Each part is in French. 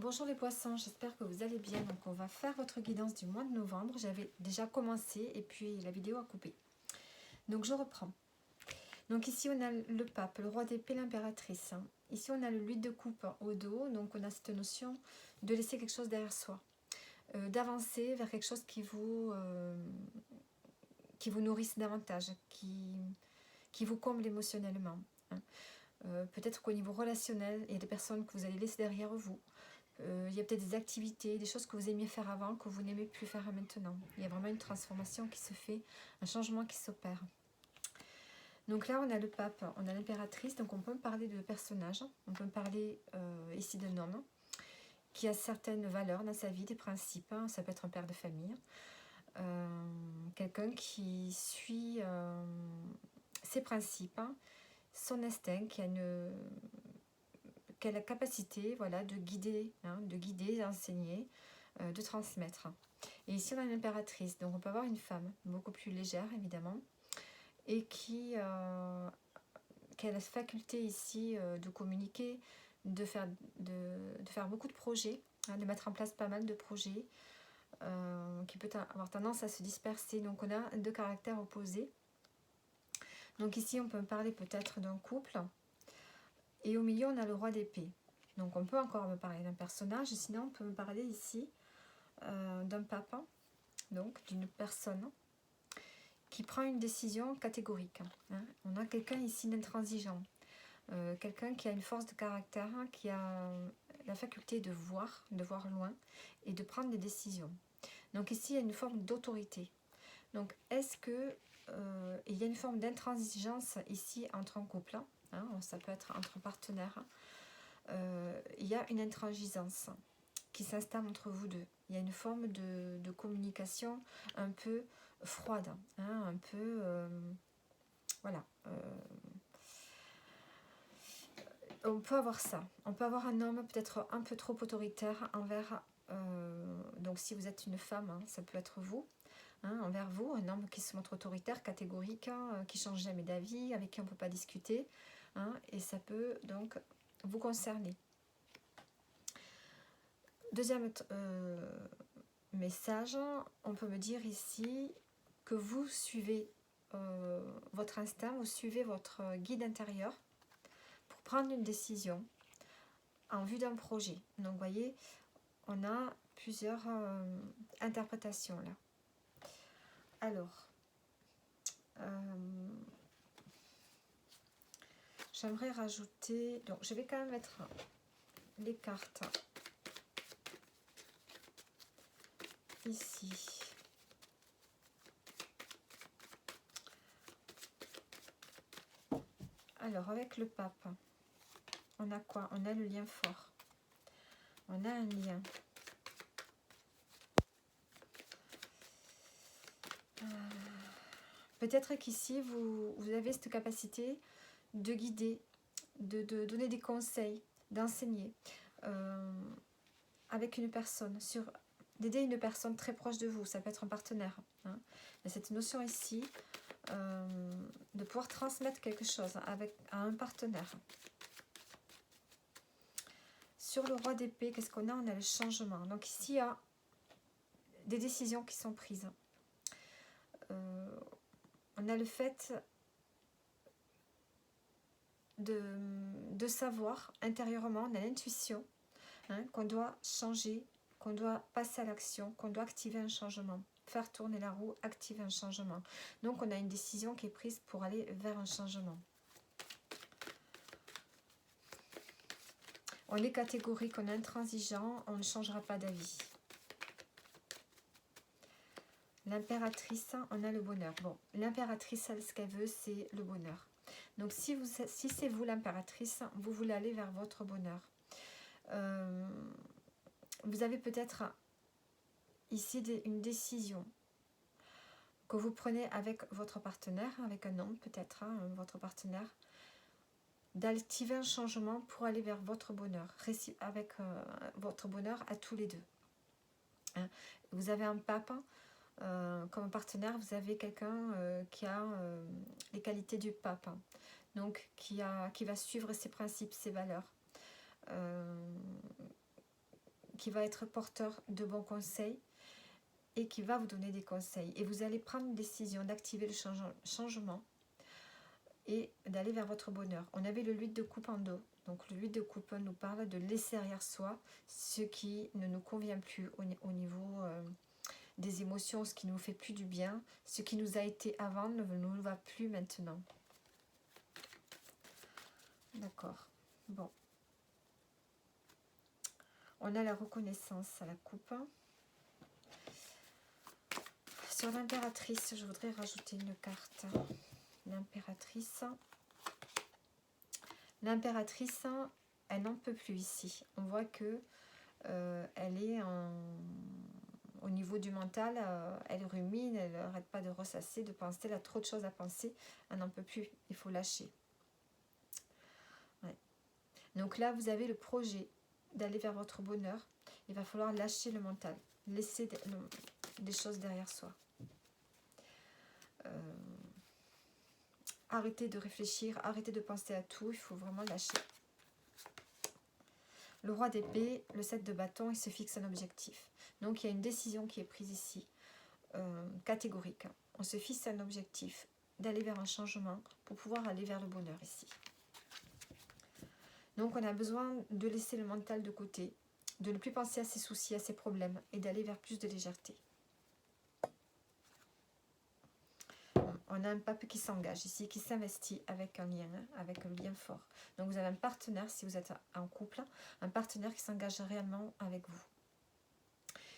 Bonjour les poissons, j'espère que vous allez bien. Donc on va faire votre guidance du mois de novembre. J'avais déjà commencé et puis la vidéo a coupé. Donc je reprends. Donc ici on a le pape, le roi d'épée, l'impératrice. Ici on a le 8 de coupe au dos. Donc on a cette notion de laisser quelque chose derrière soi. D'avancer vers quelque chose qui vous nourrisse davantage, qui vous comble émotionnellement. Peut-être qu'au niveau relationnel, il y a des personnes que vous allez laisser derrière vous. Il y a peut-être des activités, des choses que vous aimiez faire avant, que vous n'aimez plus faire maintenant. Il y a vraiment une transformation qui se fait, un changement qui s'opère. Donc là, on a le pape, on a l'impératrice, donc on peut parler de personnages, on peut parler ici d'un homme qui a certaines valeurs dans sa vie, des principes, ça peut être un père de famille, quelqu'un qui suit ses principes, son instinct, qui a la capacité de guider, d'enseigner, de transmettre. Et ici on a une impératrice, donc on peut avoir une femme beaucoup plus légère évidemment, et qui a la faculté ici de communiquer, de faire beaucoup de projets, de mettre en place pas mal de projets, qui peut avoir tendance à se disperser. Donc on a deux caractères opposés. Donc ici on peut parler peut-être d'un couple. Et au milieu, on a le roi d'épée. Donc on peut encore me parler d'un personnage, sinon on peut me parler ici d'un pape, donc d'une personne qui prend une décision catégorique. On a quelqu'un ici d'intransigeant, quelqu'un qui a une force de caractère, qui a la faculté de voir loin et de prendre des décisions. Donc ici, il y a une forme d'autorité. Donc est-ce que il y a une forme d'intransigeance ici entre un couple, ça peut être entre partenaires, il y a une intransigeance qui s'installe entre vous deux. Il y a une forme de communication un peu froide, un peu voilà. On peut avoir ça. On peut avoir un homme peut-être un peu trop autoritaire envers. Donc si vous êtes une femme, ça peut être vous. Envers vous, un homme qui se montre autoritaire, catégorique, qui change jamais d'avis, avec qui on ne peut pas discuter, et ça peut donc vous concerner. Deuxième message, on peut me dire ici que vous suivez votre instinct, vous suivez votre guide intérieur pour prendre une décision en vue d'un projet. Donc vous voyez, on a plusieurs interprétations là. Alors, j'aimerais rajouter, donc je vais quand même mettre les cartes ici. Alors avec le pape, on a quoi? On a le lien fort. On a un lien. Peut-être qu'ici, vous avez cette capacité de guider, de donner des conseils, d'enseigner avec une personne, d'aider une personne très proche de vous. Ça peut être un partenaire. Il y a cette notion ici de pouvoir transmettre quelque chose à un partenaire. Sur le roi d'épée, qu'est-ce qu'on a? On a le changement. Donc ici, il y a des décisions qui sont prises. On a le fait de savoir intérieurement, on a l'intuition qu'on doit changer, qu'on doit passer à l'action, qu'on doit activer un changement, faire tourner la roue, activer un changement. Donc on a une décision qui est prise pour aller vers un changement. On est catégorique, on est intransigeant, on ne changera pas d'avis. L'impératrice, on a le bonheur. Bon, l'impératrice, ce qu'elle veut, c'est le bonheur. Donc si c'est vous l'impératrice, vous voulez aller vers votre bonheur. Vous avez peut-être ici une décision que vous prenez avec votre partenaire, avec un homme peut-être, votre partenaire, d'activer un changement pour aller vers votre bonheur, avec votre bonheur à tous les deux. Vous avez un pape comme partenaire, vous avez quelqu'un qui a les qualités du pape, donc qui va suivre ses principes, ses valeurs. qui va être porteur de bons conseils et qui va vous donner des conseils. Et vous allez prendre une décision d'activer le changement et d'aller vers votre bonheur. On avait le 8 de coupe en dos. Donc le 8 de coupe nous parle de laisser derrière soi ce qui ne nous convient plus au niveau des émotions, ce qui ne nous fait plus du bien, ce qui nous a été avant ne nous va plus maintenant. D'accord. Bon. On a la reconnaissance à la coupe. Sur l'impératrice, je voudrais rajouter une carte. L'impératrice. L'impératrice, elle n'en peut plus ici. On voit que elle est au niveau du mental, elle rumine, elle n'arrête pas de ressasser, de penser, elle a trop de choses à penser, elle n'en peut plus, il faut lâcher. Ouais. Donc là, vous avez le projet d'aller vers votre bonheur, il va falloir lâcher le mental, laisser des choses derrière soi. Arrêtez de réfléchir, arrêtez de penser à tout, il faut vraiment lâcher. Le roi d'épée, le 7 de bâton, il se fixe un objectif. Donc il y a une décision qui est prise ici, catégorique. On se fixe un objectif d'aller vers un changement pour pouvoir aller vers le bonheur ici. Donc on a besoin de laisser le mental de côté, de ne plus penser à ses soucis, à ses problèmes et d'aller vers plus de légèreté. On a un pape qui s'engage ici, qui s'investit avec un lien, avec un lien fort. Donc vous avez un partenaire, si vous êtes en couple, un partenaire qui s'engage réellement avec vous.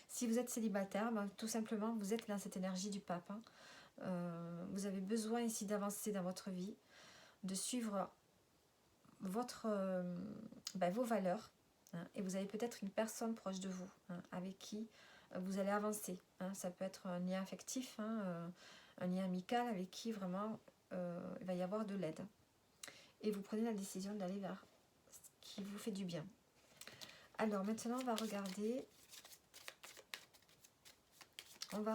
Si vous êtes célibataire, ben, tout simplement, vous êtes dans cette énergie du pape. Vous avez besoin ici d'avancer dans votre vie, de suivre vos valeurs. Et vous avez peut-être une personne proche de vous avec qui vous allez avancer. Ça peut être un lien affectif, un lien amical avec qui vraiment il va y avoir de l'aide. Et vous prenez la décision d'aller vers ce qui vous fait du bien. Alors maintenant, on va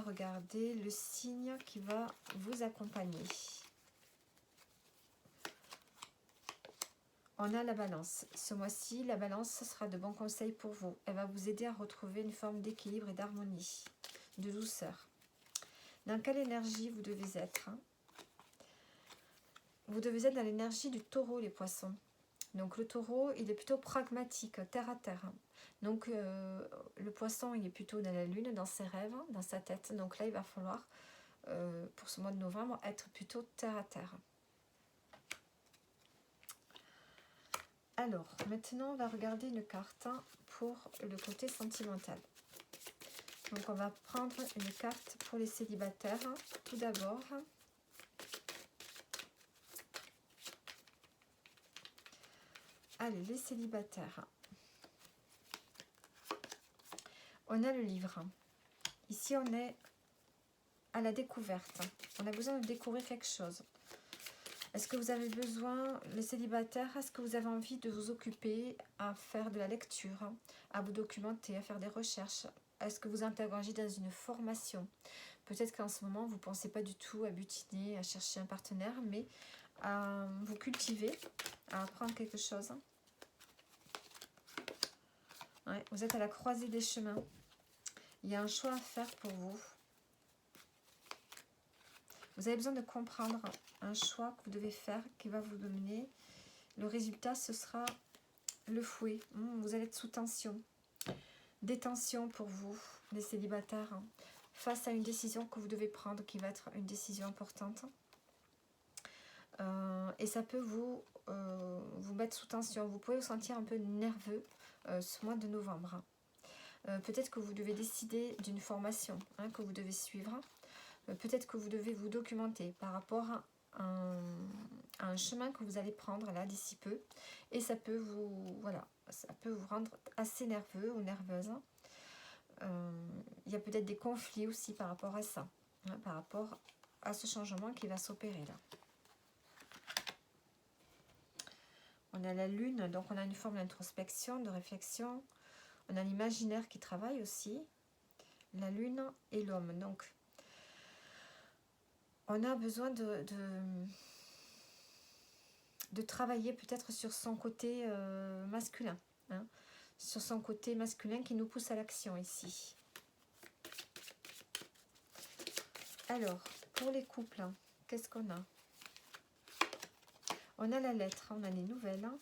regarder le signe qui va vous accompagner. On a la balance. Ce mois-ci, la balance, ce sera de bons conseils pour vous. Elle va vous aider à retrouver une forme d'équilibre et d'harmonie, de douceur. Dans quelle énergie vous devez être? Vous devez être dans l'énergie du taureau, les poissons. Donc le taureau, il est plutôt pragmatique, terre à terre. Donc le poisson, il est plutôt dans la lune, dans ses rêves, dans sa tête. Donc là, il va falloir, pour ce mois de novembre, être plutôt terre à terre. Alors, maintenant, on va regarder une carte pour le côté sentimental. Donc, on va prendre une carte pour les célibataires, tout d'abord. Allez, les célibataires. On a le livre. Ici, on est à la découverte. On a besoin de découvrir quelque chose. Est-ce que vous avez besoin, les célibataires, est-ce que vous avez envie de vous occuper à faire de la lecture, à vous documenter, à faire des recherches? Est-ce que vous interrogez dans une formation? Peut-être qu'en ce moment, vous ne pensez pas du tout à butiner, à chercher un partenaire, mais à vous cultiver, à apprendre quelque chose. Ouais, vous êtes à la croisée des chemins. Il y a un choix à faire pour vous. Vous avez besoin de comprendre un choix que vous devez faire qui va vous donner. Le résultat, ce sera le fouet. Vous allez être sous tension. Des tensions pour vous, les célibataires, face à une décision que vous devez prendre qui va être une décision importante. Et ça peut vous mettre sous tension. Vous pouvez vous sentir un peu nerveux ce mois de novembre. Peut-être que vous devez décider d'une formation que vous devez suivre. Peut-être que vous devez vous documenter par rapport à un chemin que vous allez prendre là d'ici peu. Et ça peut ça peut vous rendre assez nerveux ou nerveuse. Il y a peut-être des conflits aussi par rapport à ça, par rapport à ce changement qui va s'opérer là. On a la lune, donc on a une forme d'introspection, de réflexion. On a l'imaginaire qui travaille aussi. La lune et l'homme. Donc, on a besoin de travailler peut-être sur son côté masculin. sur son côté masculin qui nous pousse à l'action ici. Alors, pour les couples, hein, qu'est-ce qu'on a? On a la lettre, on a les nouvelles, hein,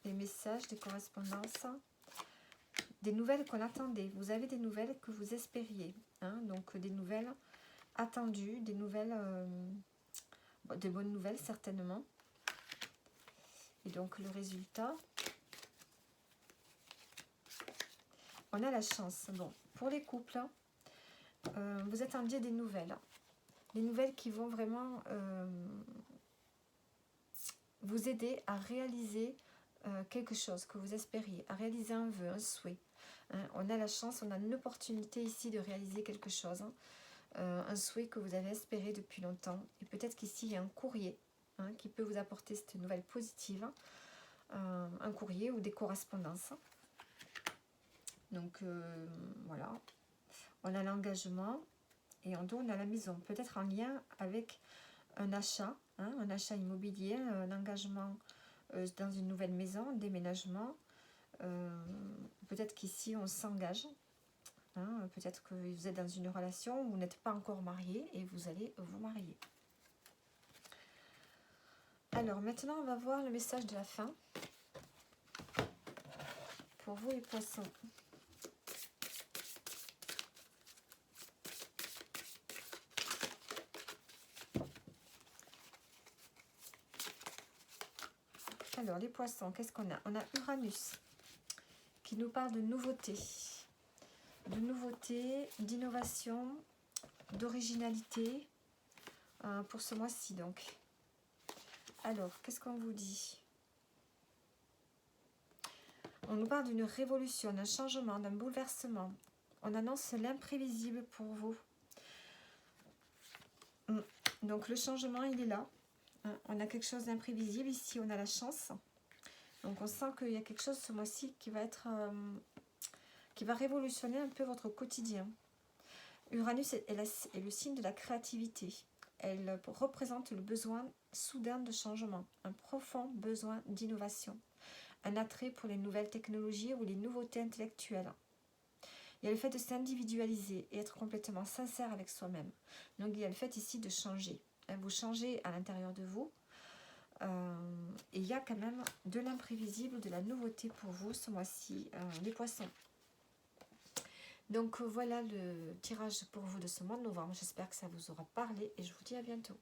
des messages, des correspondances, des nouvelles qu'on attendait. Vous avez des nouvelles que vous espériez, hein, donc des nouvelles attendues, des nouvelles, de bonnes nouvelles certainement. Et donc le résultat, on a la chance. Bon, pour les couples, vous attendiez des nouvelles. Des nouvelles qui vont vraiment vous aider à réaliser quelque chose que vous espériez, à réaliser un vœu, un souhait. Hein, on a la chance, on a une opportunité ici de réaliser quelque chose. Hein, un souhait que vous avez espéré depuis longtemps. Et peut-être qu'ici, il y a un courrier, hein, qui peut vous apporter cette nouvelle positive. Un courrier ou des correspondances. Donc, voilà. On a l'engagement. Et en dos, on a la maison. Peut-être en lien avec un achat, hein, un achat immobilier, un engagement dans une nouvelle maison, un déménagement. Peut-être qu'ici, on s'engage. Hein, peut-être que vous êtes dans une relation où vous n'êtes pas encore marié et vous allez vous marier. Alors, maintenant, on va voir le message de la fin. Pour vous, les poissons. Alors, les poissons, qu'est-ce qu'on a? On a Uranus qui nous parle de nouveauté, d'innovation, d'originalité pour ce mois-ci donc. Alors, qu'est-ce qu'on vous dit? On nous parle d'une révolution, d'un changement, d'un bouleversement. On annonce l'imprévisible pour vous. Donc, le changement, il est là. On a quelque chose d'imprévisible. Ici, on a la chance. Donc, on sent qu'il y a quelque chose ce mois-ci qui va être... qui va révolutionner un peu votre quotidien. Uranus est le signe de la créativité. Elle représente le besoin soudain de changement, un profond besoin d'innovation, un attrait pour les nouvelles technologies ou les nouveautés intellectuelles. Il y a le fait de s'individualiser et être complètement sincère avec soi-même. Donc il y a le fait ici de changer. Vous changez à l'intérieur de vous. Et il y a quand même de l'imprévisible, de la nouveauté pour vous ce mois-ci, les poissons. Donc voilà le tirage pour vous de ce mois de novembre. J'espère que ça vous aura parlé et je vous dis à bientôt.